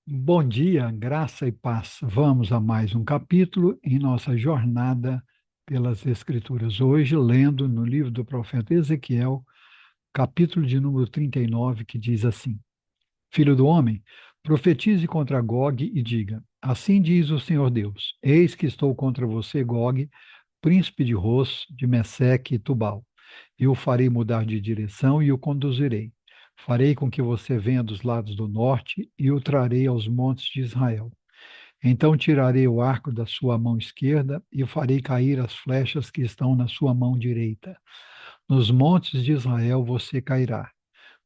Bom dia, graça e paz. Vamos a mais um capítulo em nossa jornada pelas Escrituras. Hoje, lendo no livro do profeta Ezequiel, capítulo de número 39, que diz assim: Filho do homem, profetize contra Gog e diga: Assim diz o Senhor Deus: Eis que estou contra você, Gog, príncipe de Ros, de Meseque e Tubal. Eu o farei mudar de direção e o conduzirei. Farei com que você venha dos lados do norte e o trarei aos montes de Israel. Então tirarei o arco da sua mão esquerda e farei cair as flechas que estão na sua mão direita. Nos montes de Israel você cairá,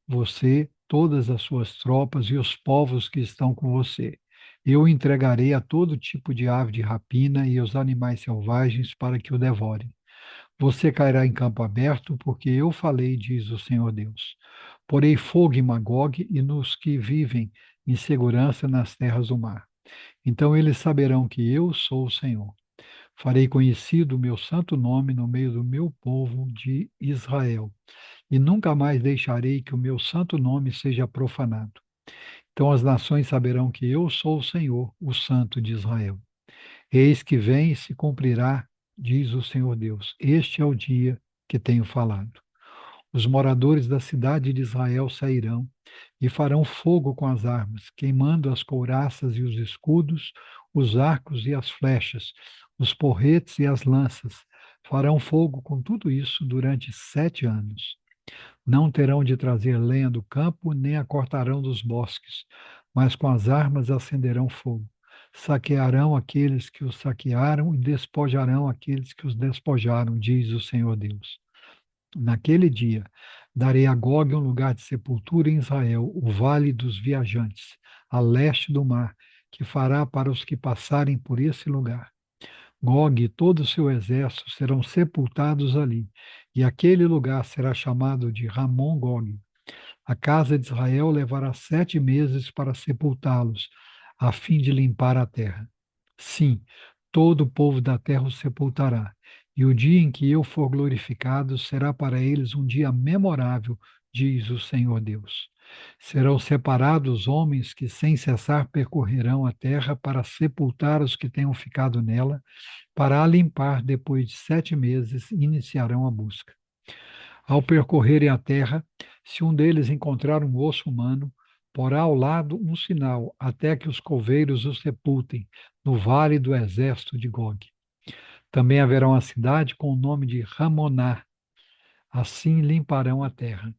você, todas as suas tropas e os povos que estão com você. Eu o entregarei a todo tipo de ave de rapina e aos animais selvagens para que o devorem. Você cairá em campo aberto, porque eu falei, diz o Senhor Deus. Porei fogo em Magog e nos que vivem em segurança nas terras do mar. Então eles saberão que eu sou o Senhor. Farei conhecido o meu santo nome no meio do meu povo de Israel, e nunca mais deixarei que o meu santo nome seja profanado. Então as nações saberão que eu sou o Senhor, o Santo de Israel. Eis que vem e se cumprirá, diz o Senhor Deus. Este é o dia que tenho falado. Os moradores da cidade de Israel sairão e farão fogo com as armas, queimando as couraças e os escudos, os arcos e as flechas, os porretes e as lanças. Farão fogo com tudo isso durante 7 anos. Não terão de trazer lenha do campo, nem a cortarão dos bosques, mas com as armas acenderão fogo. Saquearão aqueles que os saquearam e despojarão aqueles que os despojaram, diz o Senhor Deus. Naquele dia, darei a Gog um lugar de sepultura em Israel, o vale dos viajantes, a leste do mar, que fará para os que passarem por esse lugar. Gog e todo o seu exército serão sepultados ali, e aquele lugar será chamado de Ramon Gog. A casa de Israel levará 7 meses para sepultá-los, a fim de limpar a terra. Sim, todo o povo da terra os sepultará, e o dia em que eu for glorificado será para eles um dia memorável, diz o Senhor Deus. Serão separados homens que sem cessar percorrerão a terra para sepultar os que tenham ficado nela, para a limpar depois de 7 meses, iniciarão a busca. Ao percorrerem a terra, se um deles encontrar um osso humano, porá ao lado um sinal, até que os coveiros o sepultem, no vale do exército de Gog. Também haverá uma cidade com o nome de Ramoná, assim limparão a terra.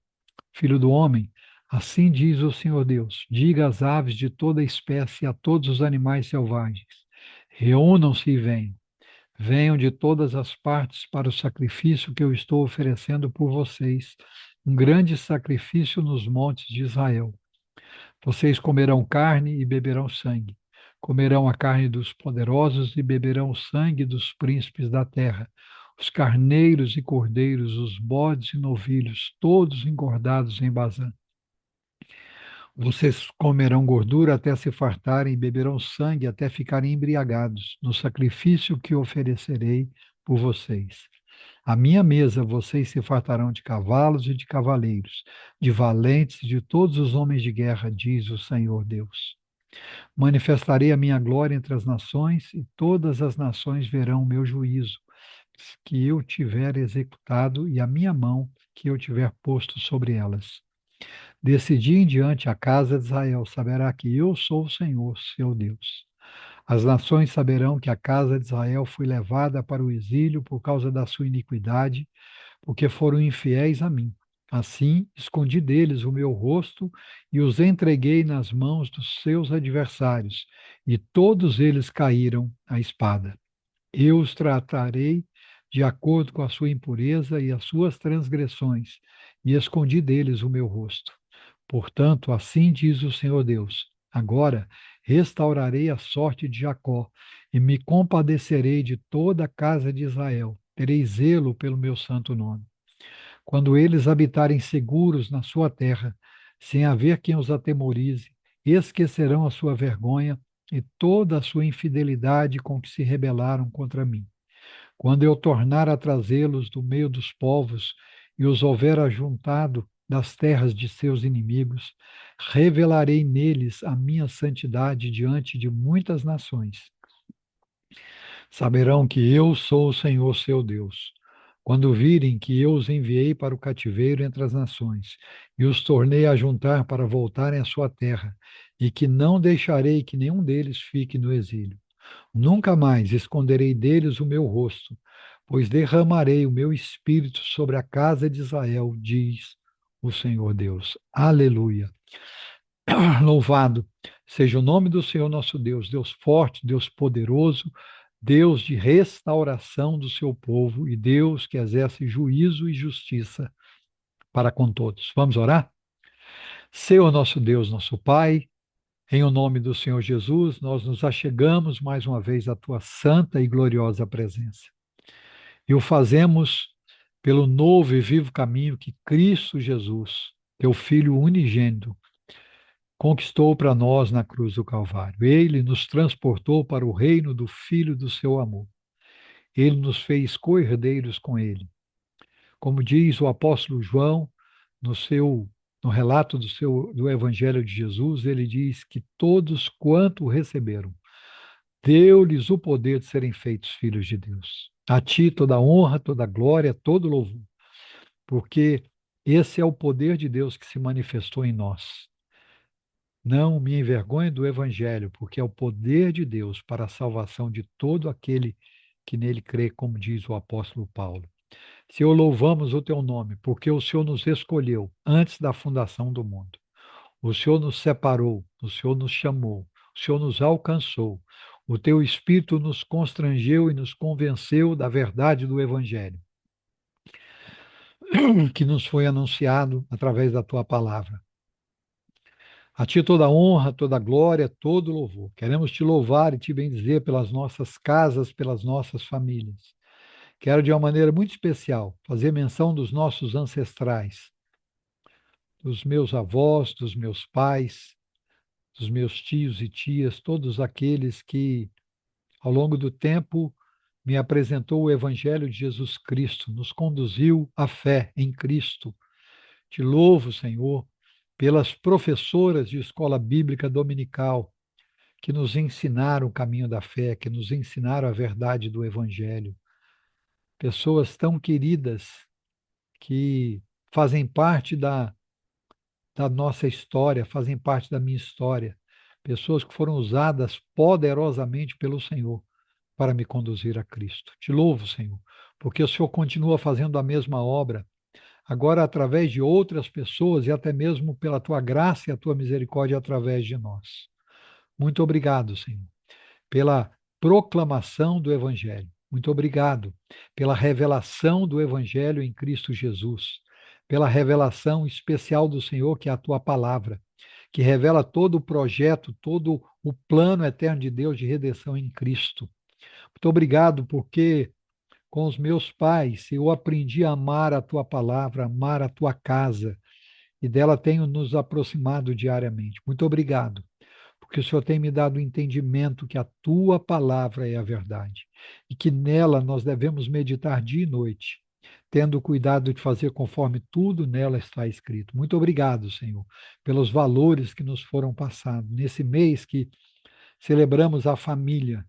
Filho do homem, assim diz o Senhor Deus: diga às aves de toda espécie e a todos os animais selvagens: reúnam-se e venham. Venham de todas as partes para o sacrifício que eu estou oferecendo por vocês, um grande sacrifício nos montes de Israel. Vocês comerão carne e beberão sangue. Comerão a carne dos poderosos e beberão o sangue dos príncipes da terra, os carneiros e cordeiros, os bodes e novilhos, todos engordados em Bazã. Vocês comerão gordura até se fartarem e beberão sangue até ficarem embriagados no sacrifício que oferecerei por vocês. À minha mesa vocês se fartarão de cavalos e de cavaleiros, de valentes e de todos os homens de guerra, diz o Senhor Deus. Manifestarei a minha glória entre as nações e todas as nações verão o meu juízo, que eu tiver executado e a minha mão que eu tiver posto sobre elas. Desse dia em diante, a casa de Israel saberá que eu sou o Senhor, seu Deus. As nações saberão que a casa de Israel foi levada para o exílio por causa da sua iniquidade, porque foram infiéis a mim. Assim, escondi deles o meu rosto e os entreguei nas mãos dos seus adversários, e todos eles caíram à espada. Eu os tratarei de acordo com a sua impureza e as suas transgressões, e escondi deles o meu rosto. Portanto, assim diz o Senhor Deus: agora restaurarei a sorte de Jacó e me compadecerei de toda a casa de Israel. Terei zelo pelo meu santo nome. Quando eles habitarem seguros na sua terra, sem haver quem os atemorize, esquecerão a sua vergonha e toda a sua infidelidade com que se rebelaram contra mim. Quando eu tornar a trazê-los do meio dos povos e os houver ajuntado, das terras de seus inimigos, revelarei neles a minha santidade diante de muitas nações. Saberão que eu sou o Senhor seu Deus, quando virem que eu os enviei para o cativeiro entre as nações, e os tornei a juntar para voltarem à sua terra, e que não deixarei que nenhum deles fique no exílio. Nunca mais esconderei deles o meu rosto, pois derramarei o meu espírito sobre a casa de Israel, diz o Senhor Deus. Aleluia. Louvado seja o nome do Senhor nosso Deus, Deus forte, Deus poderoso, Deus de restauração do seu povo e Deus que exerce juízo e justiça para com todos. Vamos orar? Senhor nosso Deus, nosso Pai, em o nome do Senhor Jesus, nós nos achegamos mais uma vez à tua santa e gloriosa presença. E o fazemos pelo novo e vivo caminho que Cristo Jesus, teu Filho unigênito, conquistou para nós na cruz do Calvário. Ele nos transportou para o reino do Filho do seu amor. Ele nos fez co-herdeiros com ele. Como diz o apóstolo João no relato do Evangelho de Jesus, ele diz que todos quanto o receberam, deu-lhes o poder de serem feitos filhos de Deus. A ti toda a honra, toda a glória, todo louvor, porque esse é o poder de Deus que se manifestou em nós. Não me envergonhe do Evangelho, porque é o poder de Deus para a salvação de todo aquele que nele crê, como diz o apóstolo Paulo. Senhor, louvamos o teu nome, porque o Senhor nos escolheu antes da fundação do mundo. O Senhor nos separou, o Senhor nos chamou, o Senhor nos alcançou. O teu Espírito nos constrangeu e nos convenceu da verdade do Evangelho, que nos foi anunciado através da tua palavra. A ti toda a honra, toda a glória, todo o louvor. Queremos te louvar e te bendizer pelas nossas casas, pelas nossas famílias. Quero, de uma maneira muito especial, fazer menção dos nossos ancestrais, dos meus avós, dos meus pais, dos meus tios e tias, todos aqueles que, ao longo do tempo, me apresentou o Evangelho de Jesus Cristo, nos conduziu à fé em Cristo. Te louvo, Senhor, pelas professoras de escola bíblica dominical, que nos ensinaram o caminho da fé, que nos ensinaram a verdade do Evangelho. Pessoas tão queridas que fazem parte da nossa história, fazem parte da minha história. Pessoas que foram usadas poderosamente pelo Senhor para me conduzir a Cristo. Te louvo, Senhor, porque o Senhor continua fazendo a mesma obra, agora através de outras pessoas e até mesmo pela tua graça e a tua misericórdia através de nós. Muito obrigado, Senhor, pela proclamação do Evangelho. Muito obrigado pela revelação do Evangelho em Cristo Jesus, pela revelação especial do Senhor, que é a tua palavra, que revela todo o projeto, todo o plano eterno de Deus de redenção em Cristo. Muito obrigado porque com os meus pais eu aprendi a amar a tua palavra, amar a tua casa, e dela tenho nos aproximado diariamente. Muito obrigado porque o Senhor tem me dado o entendimento que a tua palavra é a verdade e que nela nós devemos meditar dia e noite, tendo cuidado de fazer conforme tudo nela está escrito. Muito obrigado, Senhor, pelos valores que nos foram passados nesse mês que celebramos a família.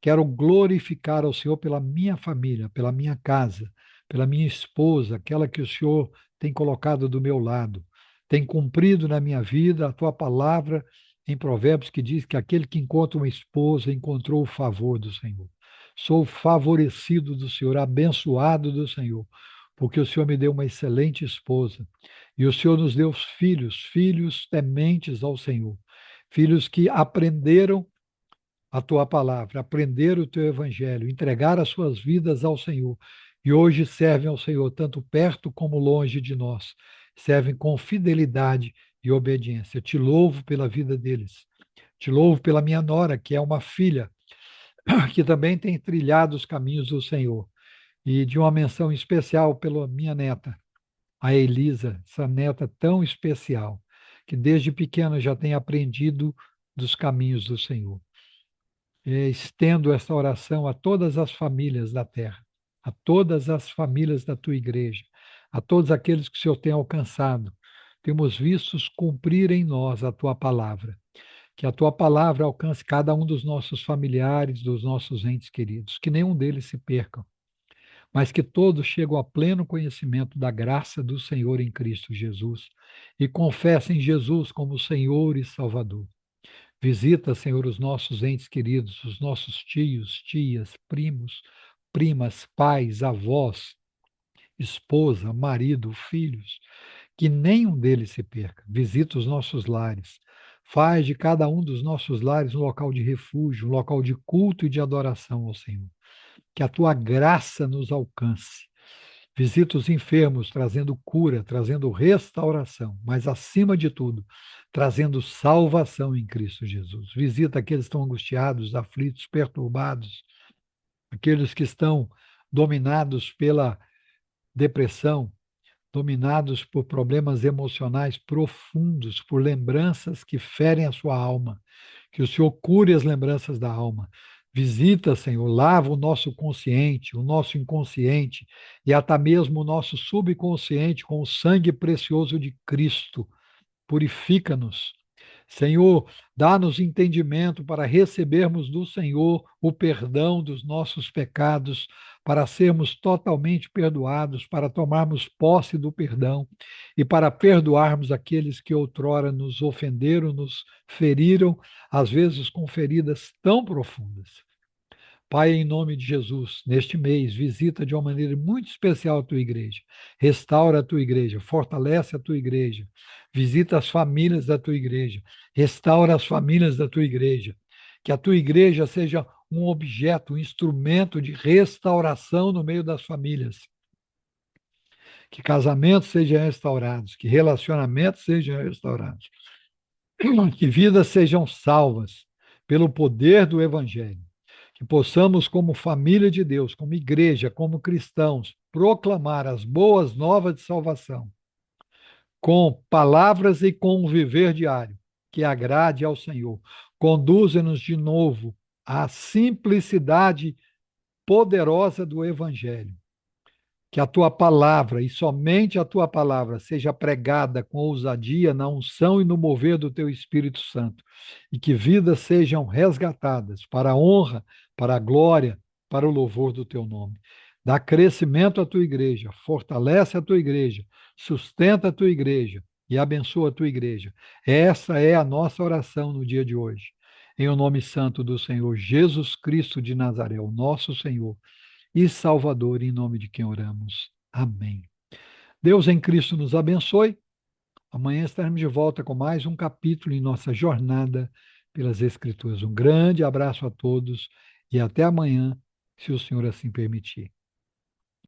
Quero glorificar ao Senhor pela minha família, pela minha casa, pela minha esposa, aquela que o Senhor tem colocado do meu lado. Tem cumprido na minha vida a tua palavra em Provérbios que diz que aquele que encontra uma esposa encontrou o favor do Senhor. Sou favorecido do Senhor, abençoado do Senhor, porque o Senhor me deu uma excelente esposa. E o Senhor nos deu filhos, filhos tementes ao Senhor, filhos que aprenderam a tua palavra, aprender o teu evangelho, entregar as suas vidas ao Senhor. E hoje servem ao Senhor, tanto perto como longe de nós. Servem com fidelidade e obediência. Eu te louvo pela vida deles. Te louvo pela minha nora, que é uma filha, que também tem trilhado os caminhos do Senhor. E de uma menção especial pela minha neta, a Elisa, essa neta tão especial, que desde pequena já tem aprendido dos caminhos do Senhor. Estendo essa oração a todas as famílias da terra, a todas as famílias da tua igreja, a todos aqueles que o Senhor tem alcançado, temos visto cumprir em nós a tua palavra. Que a tua palavra alcance cada um dos nossos familiares, dos nossos entes queridos, que nenhum deles se percam, mas que todos cheguem a pleno conhecimento da graça do Senhor em Cristo Jesus e confessem Jesus como Senhor e Salvador. Visita, Senhor, os nossos entes queridos, os nossos tios, tias, primos, primas, pais, avós, esposa, marido, filhos, que nenhum deles se perca. Visita os nossos lares. Faz de cada um dos nossos lares um local de refúgio, um local de culto e de adoração ao Senhor. Que a tua graça nos alcance. Visita os enfermos, trazendo cura, trazendo restauração, mas acima de tudo, trazendo salvação em Cristo Jesus. Visita aqueles que estão angustiados, aflitos, perturbados, aqueles que estão dominados pela depressão, dominados por problemas emocionais profundos, por lembranças que ferem a sua alma. Que o Senhor cure as lembranças da alma. Visita, Senhor, lava o nosso consciente, o nosso inconsciente e até mesmo o nosso subconsciente com o sangue precioso de Cristo. Purifica-nos. Senhor, dá-nos entendimento para recebermos do Senhor o perdão dos nossos pecados, para sermos totalmente perdoados, para tomarmos posse do perdão e para perdoarmos aqueles que outrora nos ofenderam, nos feriram, às vezes com feridas tão profundas. Pai, em nome de Jesus, neste mês, visita de uma maneira muito especial a tua igreja. Restaura a tua igreja, fortalece a tua igreja. Visita as famílias da tua igreja. Restaura as famílias da tua igreja. Que a tua igreja seja um objeto, um instrumento de restauração no meio das famílias. Que casamentos sejam restaurados, que relacionamentos sejam restaurados. Que vidas sejam salvas pelo poder do Evangelho. Que possamos, como família de Deus, como igreja, como cristãos, proclamar as boas novas de salvação, com palavras e com um viver diário, que agrade ao Senhor. Conduza-nos de novo à simplicidade poderosa do Evangelho. Que a tua palavra, e somente a tua palavra, seja pregada com ousadia na unção e no mover do teu Espírito Santo, e que vidas sejam resgatadas para a honra, para a glória, para o louvor do teu nome. Dá crescimento à tua igreja, fortalece a tua igreja, sustenta a tua igreja e abençoa a tua igreja. Essa é a nossa oração no dia de hoje. Em o nome santo do Senhor Jesus Cristo de Nazaré, o nosso Senhor e Salvador, em nome de quem oramos. Amém. Deus em Cristo nos abençoe. Amanhã estaremos de volta com mais um capítulo em nossa jornada pelas Escrituras. Um grande abraço a todos e até amanhã, se o Senhor assim permitir.